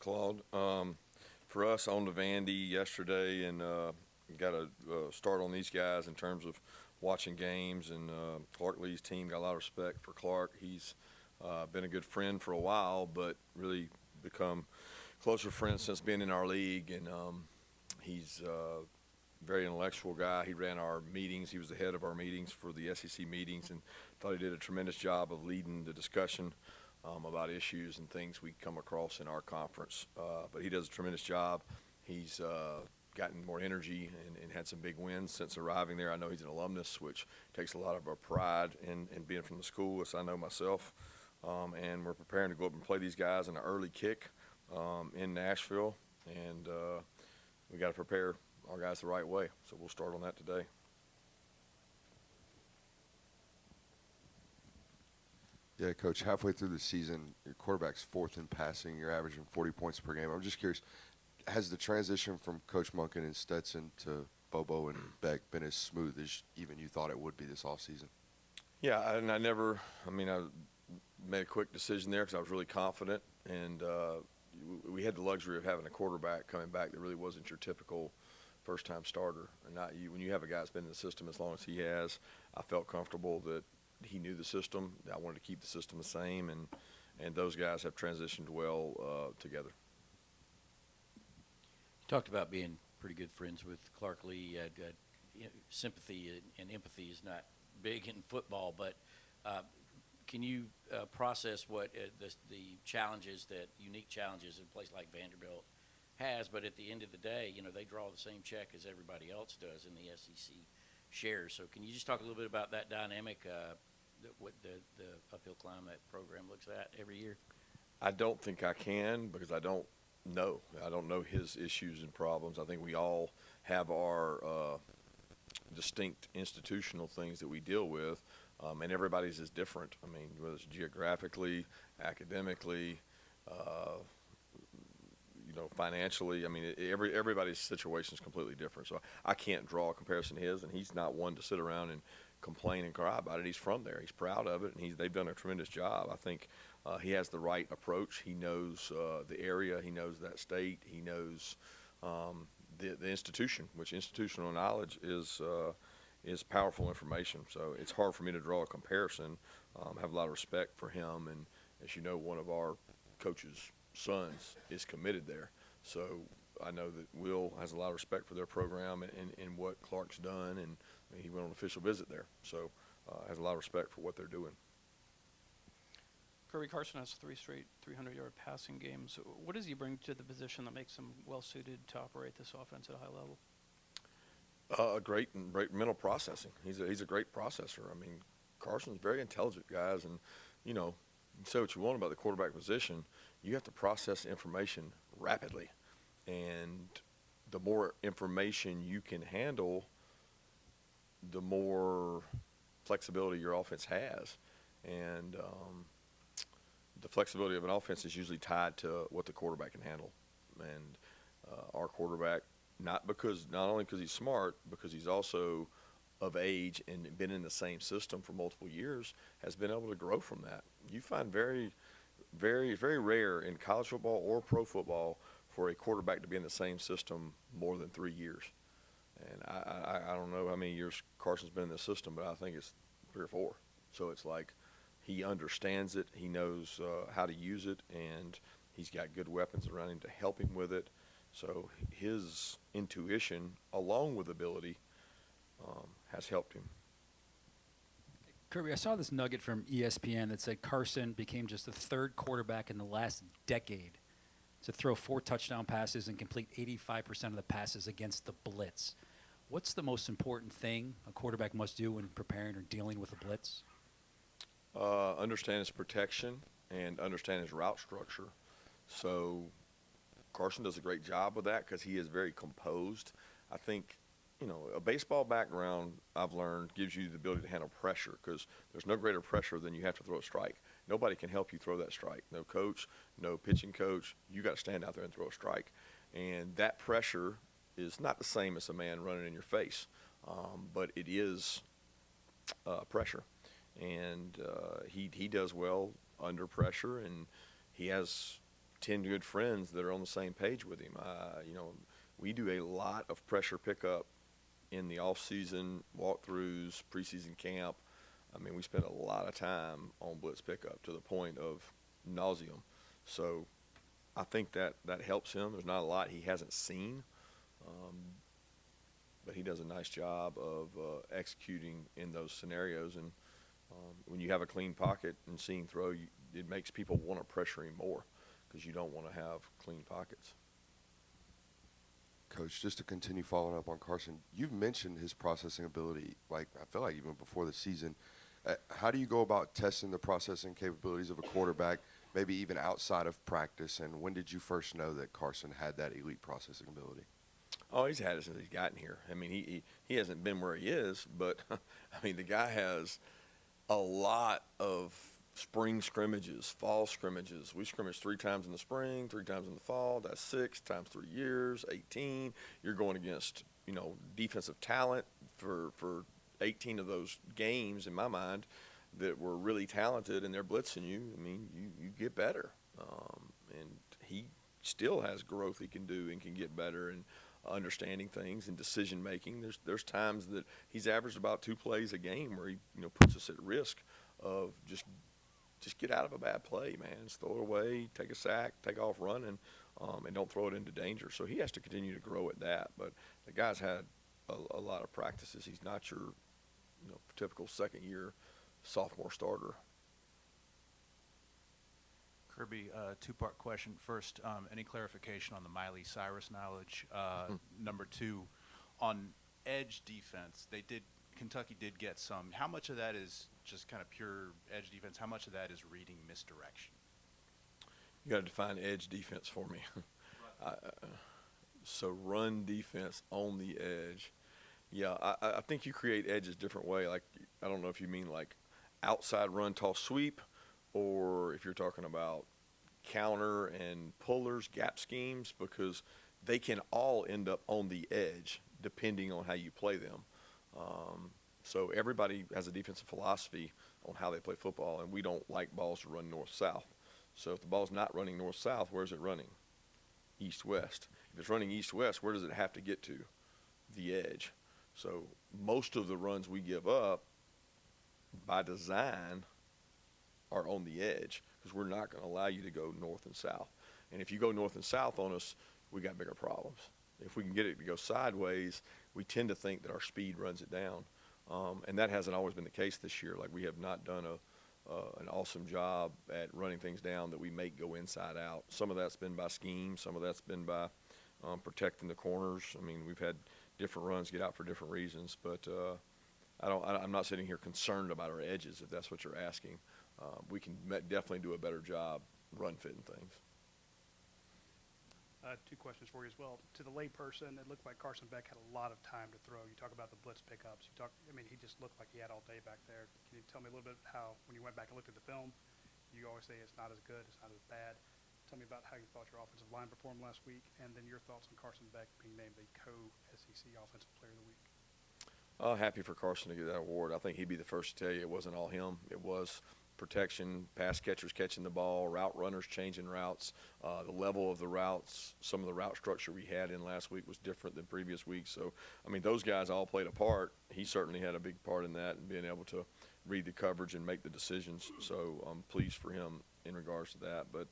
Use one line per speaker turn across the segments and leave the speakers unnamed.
Claude. For us on the Vandy yesterday, and got a start on these guys in terms of watching games. And Clark Lea's team got a lot of respect for Clark. He's been a good friend for a while, but really become closer friends since being in our league. And he's a very intellectual guy. He ran our meetings. He was the head of our meetings for the SEC meetings, and thought he did a tremendous job of leading the discussion about issues and things we come across in our conference. But he does a tremendous job. He's gotten more energy and had some big wins since arriving there. I know he's an alumnus, which takes a lot of our pride in being from the school, as I know myself. And we're preparing to go up and play these guys in an early kick in Nashville. And we got to prepare our guys the right way. So we'll start on that today.
Yeah, Coach, halfway through the season, your quarterback's fourth in passing. You're averaging 40 points per game. I'm just curious, has the transition from Coach Monken and Stetson to Bobo and Beck been as smooth as even you thought it would be this offseason?
Yeah, and I made a quick decision there because I was really confident. And we had the luxury of having a quarterback coming back that really wasn't your typical first-time starter. And not you. When you have a guy that's been in the system as long as he has, I felt comfortable that he knew the system. I wanted to keep the system the same, and those guys have transitioned well together.
You talked about being pretty good friends with Clark Lea. Sympathy and empathy is not big in football, but can you process what the challenges, that unique challenges in a place like Vanderbilt has? But at the end of the day, they draw the same check as everybody else does in the SEC shares. So can you just talk a little bit about that dynamic, what the uphill climb that program looks at every year?
I don't think I can, because I don't know. I don't know his issues and problems. I think we all have our distinct institutional things that we deal with, and everybody's is different. I mean, whether it's geographically, academically, financially. I mean, everybody's situation is completely different. So I can't draw a comparison to his, and he's not one to sit around and complain and cry about it. He's from there. He's proud of it, and they've done a tremendous job. I think he has the right approach. He knows the area. He knows that state. He knows the institution, which institutional knowledge is powerful information. So it's hard for me to draw a comparison. I have a lot of respect for him, and as you know, one of our coaches' sons is committed there. So I know that Will has a lot of respect for their program and what Clark's done, and he went on an official visit there. So has a lot of respect for what they're doing.
Kirby Carson has 3 straight 300-yard passing games. What does he bring to the position that makes him well-suited to operate this offense at a high level?
Great mental processing. He's a great processor. I mean, Carson's very intelligent, guys, and you say what you want about the quarterback position, you have to process information rapidly. And the more information you can handle, the more flexibility your offense has. And the flexibility of an offense is usually tied to what the quarterback can handle. And our quarterback, not only because he's smart, because he's also of age and been in the same system for multiple years, has been able to grow from that. You find very, very, very rare in college football or pro football for a quarterback to be in the same system more than 3 years. And I don't know how many years Carson's been in the system, but I think it's 3 or 4. So it's like he understands it, he knows how to use it, and he's got good weapons around him to help him with it. So his intuition, along with ability, has helped him.
Kirby, I saw this nugget from ESPN that said Carson became just the 3rd quarterback in the last decade to throw 4 touchdown passes and complete 85% of the passes against the blitz. What's the most important thing a quarterback must do when preparing or dealing with a blitz?
Understand his protection and understand his route structure. So Carson does a great job with that because he is very composed. I think, a baseball background, I've learned, gives you the ability to handle pressure, because there's no greater pressure than you have to throw a strike. Nobody can help you throw that strike. No coach, no pitching coach. You got to stand out there and throw a strike. And that pressure is not the same as a man running in your face, but it is pressure. And he does well under pressure, and he has 10 good friends that are on the same page with him. You know, we do a lot of pressure pickup in the off-season walkthroughs, preseason camp. I mean, we spend a lot of time on blitz pickup to the point of nauseum. So I think that helps him. There's not a lot he hasn't seen, but he does a nice job of executing in those scenarios. And when you have a clean pocket and seeing throw, it makes people want to pressure him more because you don't want to have clean pockets.
Coach, just to continue following up on Carson, you've mentioned his processing ability, like I feel like even before the season. How do you go about testing the processing capabilities of a quarterback, maybe even outside of practice? And when did you first know that Carson had that elite processing ability?
Oh, he's had it since he's gotten here. I mean, he hasn't been where he is, but, I mean, the guy has a lot of spring scrimmages, fall scrimmages. We scrimmage 3 times in the spring, 3 times in the fall. That's 6 times 3 years, 18. You're going against, you know, defensive talent for 18 of those games, in my mind, that were really talented, and they're blitzing you. I mean, you get better. And he still has growth he can do and can get better and understanding things and decision making. There's times that he's averaged about 2 plays a game where he, you know, puts us at risk of just get out of a bad play, man. Just throw it away, take a sack, take off running, and don't throw it into danger. So he has to continue to grow at that. But the guy's had a lot of practices. He's not your, you know, typical second-year sophomore starter.
Kirby, 2-part question. First, any clarification on the Miley Cyrus knowledge? Number 2, on edge defense, Kentucky did get some. How much of that is just kind of pure edge defense? How much of that is reading misdirection?
You got to define edge defense for me. So run defense on the edge. Yeah, I think you create edges different way. Like, I don't know if you mean like outside run, toss, sweep, or if you're talking about counter and pullers, gap schemes, because they can all end up on the edge depending on how you play them. So everybody has a defensive philosophy on how they play football, and we don't like balls to run north-south. So if the ball's not running north-south, where's it running? East-west. If it's running east-west, where does it have to get to? The edge. So most of the runs we give up by design are on the edge because we're not going to allow you to go north and south. And if you go north and south on us, we got bigger problems. If we can get it to go sideways, we tend to think that our speed runs it down. And that hasn't always been the case this year. Like, we have not done an awesome job at running things down that we make go inside out. Some of that's been by scheme. Some of that's been by protecting the corners. I mean, we've had different runs get out for different reasons. But I'm not sitting here concerned about our edges, if that's what you're asking. We can definitely do a better job run fitting things.
2 questions for you as well. To the layperson, it looked like Carson Beck had a lot of time to throw. You talk about the blitz pickups. He just looked like he had all day back there. Can you tell me a little bit how, when you went back and looked at the film, you always say it's not as good, it's not as bad. Tell me about how you thought your offensive line performed last week, and then your thoughts on Carson Beck being named the co-SEC Offensive Player of the Week.
Happy for Carson to get that award. I think he'd be the first to tell you it wasn't all him. It was protection, pass catchers catching the ball, route runners changing routes, the level of the routes. Some of the route structure we had in last week was different than previous weeks. So, I mean, those guys all played a part. He certainly had a big part in that and being able to read the coverage and make the decisions. So I'm pleased for him in regards to that. But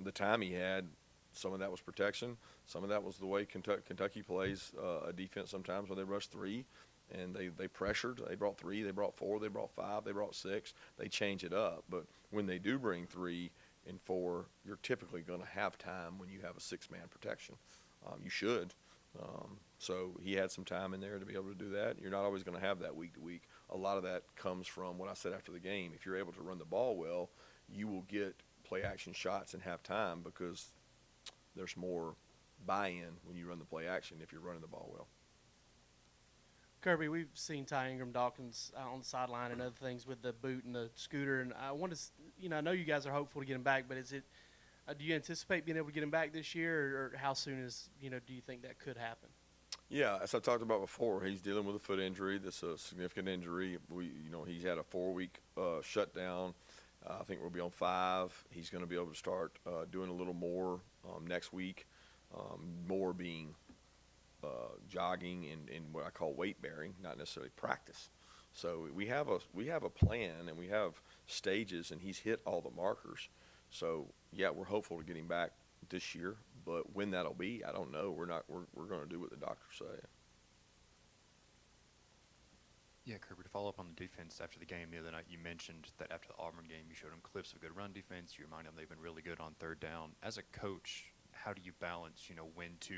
the time he had, some of that was protection. Some of that was the way Kentucky plays a defense sometimes when they rush 3. And they pressured. They brought 3, they brought 4, they brought 5, they brought 6. They change it up. But when they do bring 3 and 4, you're typically going to have time when you have a 6-man protection. You should. So he had some time in there to be able to do that. You're not always going to have that week to week. A lot of that comes from what I said after the game. If you're able to run the ball well, you will get play action shots and have time because there's more buy-in when you run the play action if you're running the ball well.
Kirby, we've seen Tyrion Ingram-Dawkins on the sideline and other things with the boot and the scooter, and I want to, I know you guys are hopeful to get him back, but is it? Do you anticipate being able to get him back this year, or how soon is do you think that could happen?
Yeah, as I talked about before, he's dealing with a foot injury. That's a significant injury. He's had a 4-week shutdown. I think we'll be on 5. He's going to be able to start doing a little more next week, more being jogging and what I call weight bearing, not necessarily practice. So we have a plan and we have stages, and he's hit all the markers. So yeah, we're hopeful to get him back this year, but when that'll be, I don't know. We're going to do what the doctors say.
Yeah, Kirby, to follow up on the defense after the game the other night, you mentioned that after the Auburn game, you showed them clips of good run defense. You reminded them they've been really good on third down. As a coach, how do you balance, when to,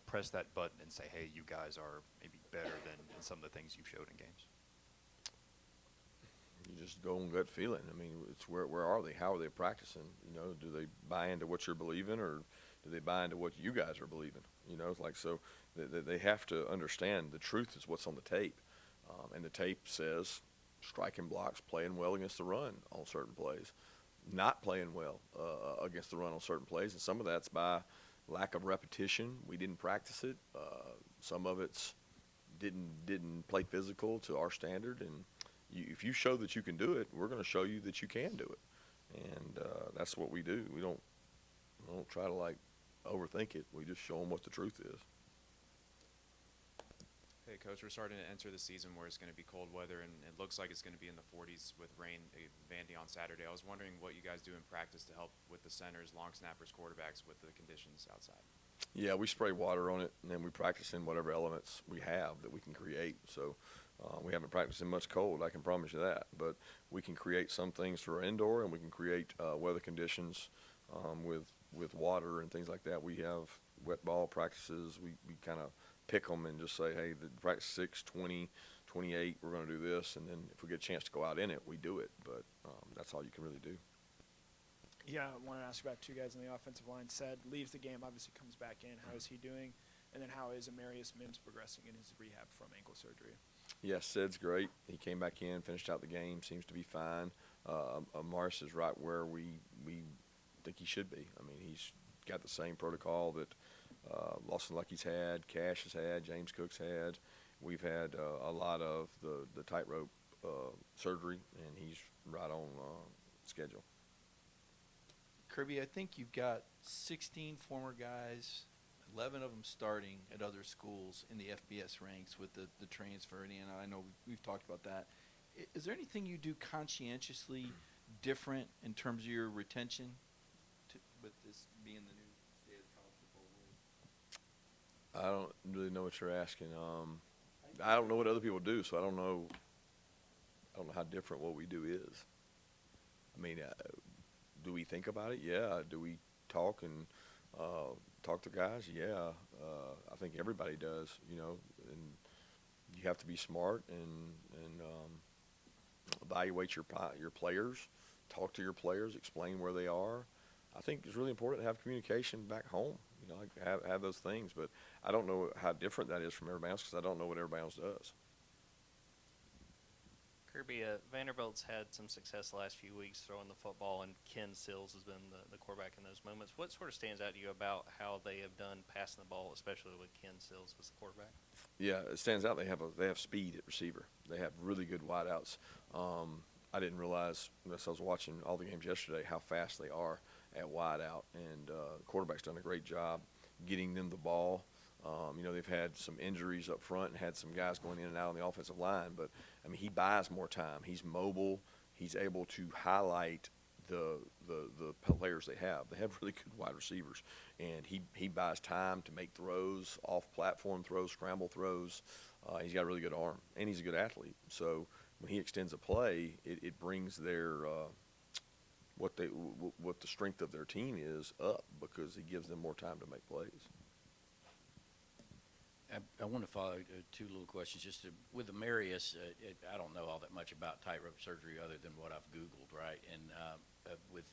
press that button and say, hey, you guys are maybe better than some of the things you've showed in games?
You just go on gut feeling. I mean, it's where are they? How are they practicing? Do they buy into what you're believing, or do they buy into what you guys are believing? It's like, so they have to understand the truth is what's on the tape. And the tape says striking blocks, playing well against the run on certain plays, not playing well against the run on certain plays. And some of that's by lack of repetition. We didn't practice it. Some of it's didn't play physical to our standard. And if you show that you can do it, we're going to show you that you can do it. And that's what we do. We don't try to overthink it. We just show them what the truth is.
Hey, Coach, we're starting to enter the season where it's going to be cold weather, and it looks like it's going to be in the 40s with rain at Vandy on Saturday. I was wondering what you guys do in practice to help with the centers, long snappers, quarterbacks with the conditions outside.
Yeah, we spray water on it, and then we practice in whatever elements we have that we can create. So we haven't practiced in much cold, I can promise you that. But we can create some things for indoor, and we can create weather conditions with water and things like that. We have wet ball practices. We kind of pick them and just say, hey, the practice 6, 20, 28, we're going to do this. And then if we get a chance to go out in it, we do it. But that's all you can really do.
Yeah, I want to ask about two guys on the offensive line. Sed leaves the game, obviously comes back in. How is he doing? And then how is Amarius Mims progressing in his rehab from ankle surgery?
Yes, Sed's great. He came back in, finished out the game, seems to be fine. Amarius is right where we think he should be. I mean, he's got the same protocol that Lawson Lucky's had, Cash has had, James Cook's had. We've had a lot of the tightrope surgery, and he's right on schedule.
Kirby, I think you've got 16 former guys, 11 of them starting at other schools in the FBS ranks with the transfer. And I know we've talked about that. Is there anything you do conscientiously different in terms of your retention with this being the new state of the college football world?
I don't really know what you're asking. I don't know what other people do, so I don't know how different what we do is. I mean, do we think about it? Yeah. Do we talk and talk to guys? Yeah. I think everybody does, and you have to be smart and evaluate your players, talk to your players, explain where they are. I think it's really important to have communication back home, have those things. But I don't know how different that is from everybody else because I don't know what everybody else does.
Kirby, Vanderbilt's had some success the last few weeks throwing the football, and Ken Sills has been the quarterback in those moments. What sort of stands out to you about how they have done passing the ball, especially with Ken Sills as the quarterback?
Yeah, it stands out. They have speed at receiver. They have really good wideouts. I didn't realize, unless I was watching all the games yesterday, how fast they are at wideout, and the quarterback's done a great job getting them the ball. They've had some injuries up front and had some guys going in and out on the offensive line, but I mean, he buys more time. He's mobile. He's able to highlight the players they have. They have really good wide receivers, and he buys time to make throws, off-platform throws, scramble throws. He's got a really good arm, and he's a good athlete. So when he extends a play, it brings their what the strength of their team is up because he gives them more time to make plays.
I want to follow two little questions. With Amarius, I don't know all that much about tightrope surgery other than what I've Googled, right? And with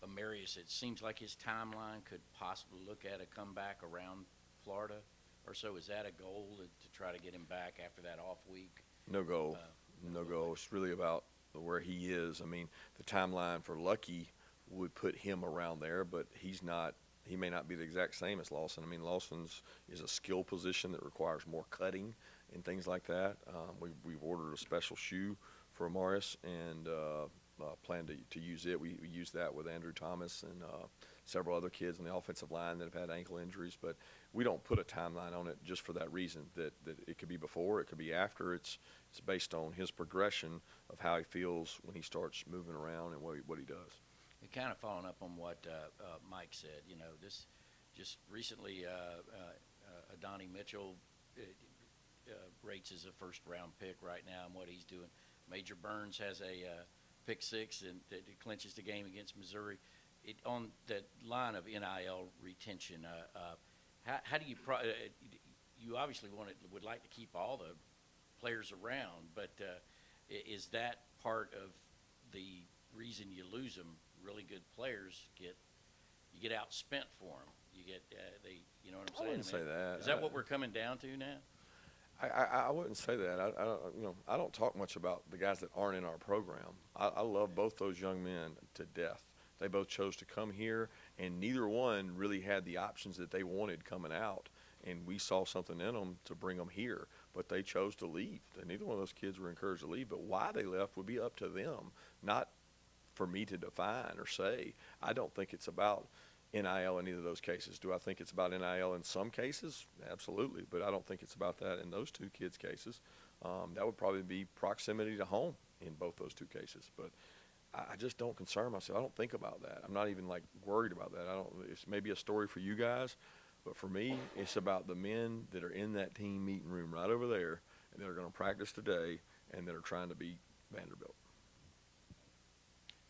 Amarius, it seems like his timeline could possibly look at a comeback around Florida or so. Is that a goal to try to get him back after that off week?
No goal. No goal. It's really about where he is. I mean, the timeline for Lucky would put him around there, but he's not. He may not be the exact same as Lawson. I mean, Lawson's is a skill position that requires more cutting and things like that. We've ordered a special shoe for Amarius, and plan to use it. We used that with Andrew Thomas and several other kids on the offensive line that have had ankle injuries. But we don't put a timeline on it just for that reason, that it could be before, it could be after. It's based on his progression of how he feels when he starts moving around and what he does.
And kind of following up on what Mike said, this just recently, Adonai Mitchell rates as a first-round pick right now and what he's doing. Major Burns has a pick six and that clinches the game against Missouri. On that line of NIL retention, how do you you obviously would like to keep all the players around, but is that part of the reason you lose them? Really good players you get outspent for them. You get you know what I'm saying?
I wouldn't say that.
Is that what we're coming down to now?
I wouldn't say that. I don't talk much about the guys that aren't in our program. I love both those young men to death. They both chose to come here, and neither one really had the options that they wanted coming out. And we saw something in them to bring them here, but they chose to leave. Neither one of those kids were encouraged to leave, but why they left would be up to them, not for me to define or say. I don't think it's about NIL in either of those cases. Do I think it's about NIL in some cases? Absolutely, but I don't think it's about that in those two kids' cases. That would probably be proximity to home in both those two cases, but I just don't concern myself. I don't think about that. I'm not even worried about that. It's maybe a story for you guys, but for me, it's about the men that are in that team meeting room right over there and that are going to practice today and that are trying to beat Vanderbilt.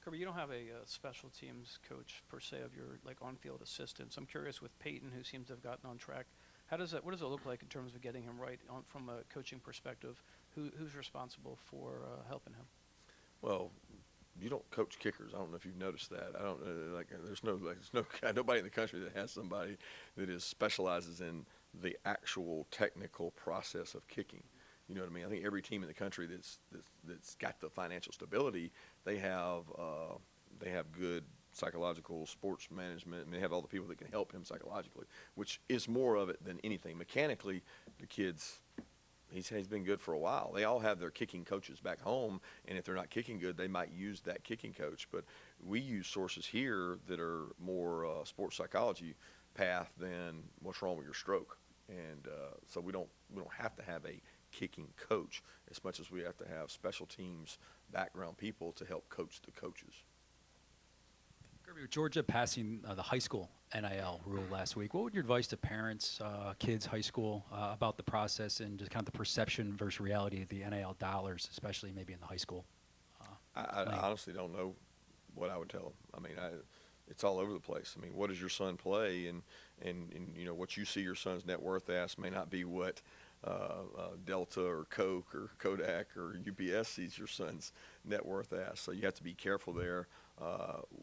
Kirby, you don't have a special teams coach per se of your on-field assistants. I'm curious with Peyton, who seems to have gotten on track. What does it look like in terms of getting him right from a coaching perspective? Who's responsible for helping him?
Well, you don't coach kickers. I don't know if you've noticed that. I don't there's nobody in the country that has somebody that specializes in the actual technical process of kicking. You know what I mean? I think every team in the country that's got the financial stability, they have good psychological sports management, and they have all the people that can help him psychologically, which is more of it than anything. Mechanically, the kids, he's been good for a while. They all have their kicking coaches back home, and if they're not kicking good, they might use that kicking coach. But we use sources here that are more sports psychology path than what's wrong with your stroke, and so we don't have to have a kicking coach as much as we have to have special teams background people to help coach the coaches.
Kirby, with Georgia passing the high school NIL rule last week, what would your advice to parents, kids, high school, about the process and just kind of the perception versus reality of the NIL dollars, especially maybe in the high school?
I honestly don't know what I would tell them. I mean, it's all over the place. I mean, what does your son play? And what you see your son's net worth as may not be what Delta or Coke or Kodak or UPS sees your son's net worth as. So you have to be careful there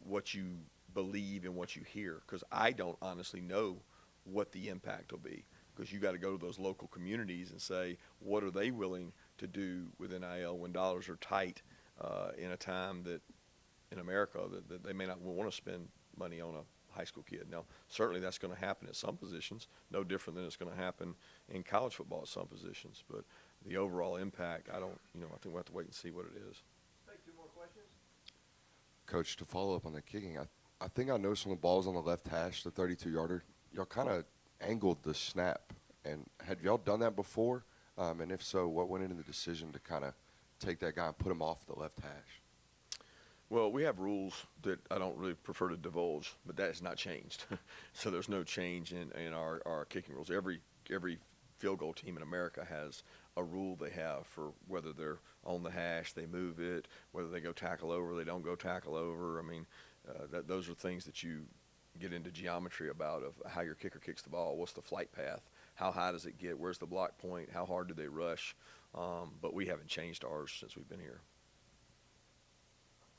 what you believe and what you hear, because I don't honestly know what the impact will be, because you got to go to those local communities and say, what are they willing to do with NIL when dollars are tight in a time that in America that they may not want to spend money on a high school kid. Now, certainly that's going to happen at some positions, no different than it's going to happen in college football at some positions. But the overall impact, I think we'll have to wait and see what it is.
Take two more questions.
Coach, to follow up on the kicking, I think I noticed when the ball was on the left hash, the 32-yarder, y'all kind of angled the snap. And had y'all done that before? And if so, what went into the decision to kind of take that guy and put him off the left hash?
Well, we have rules that I don't really prefer to divulge, but that has not changed. So there's no change in our kicking rules. Every field goal team in America has a rule they have for whether they're on the hash, they move it, whether they go tackle over, they don't go tackle over. I mean, those are things that you get into geometry about of how your kicker kicks the ball. What's the flight path? How high does it get? Where's the block point? How hard do they rush? But we haven't changed ours since we've been here.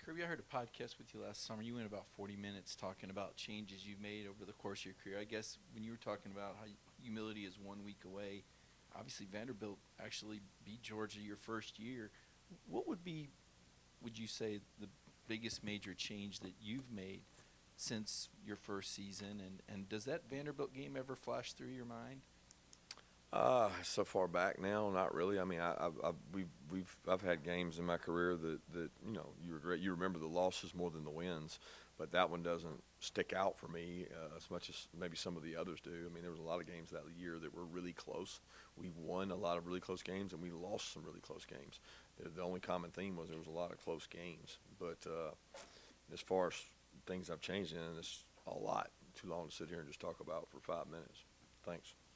Kirby, I heard a podcast with you last summer. You went about 40 minutes talking about changes you've made over the course of your career. I guess when you were talking about how humility is 1 week away, obviously Vanderbilt actually beat Georgia your first year. What would you say, the biggest major change that you've made since your first season? And does that Vanderbilt game ever flash through your mind?
So far back now, not really. I mean, I've had games in my career that you know you regret. You remember the losses more than the wins, but that one doesn't stick out for me as much as maybe some of the others do. I mean, there was a lot of games that year that were really close. We won a lot of really close games, and we lost some really close games. The only common theme was there was a lot of close games. But as far as things I've changed in, it's a lot. Too long to sit here and just talk about for 5 minutes. Thanks.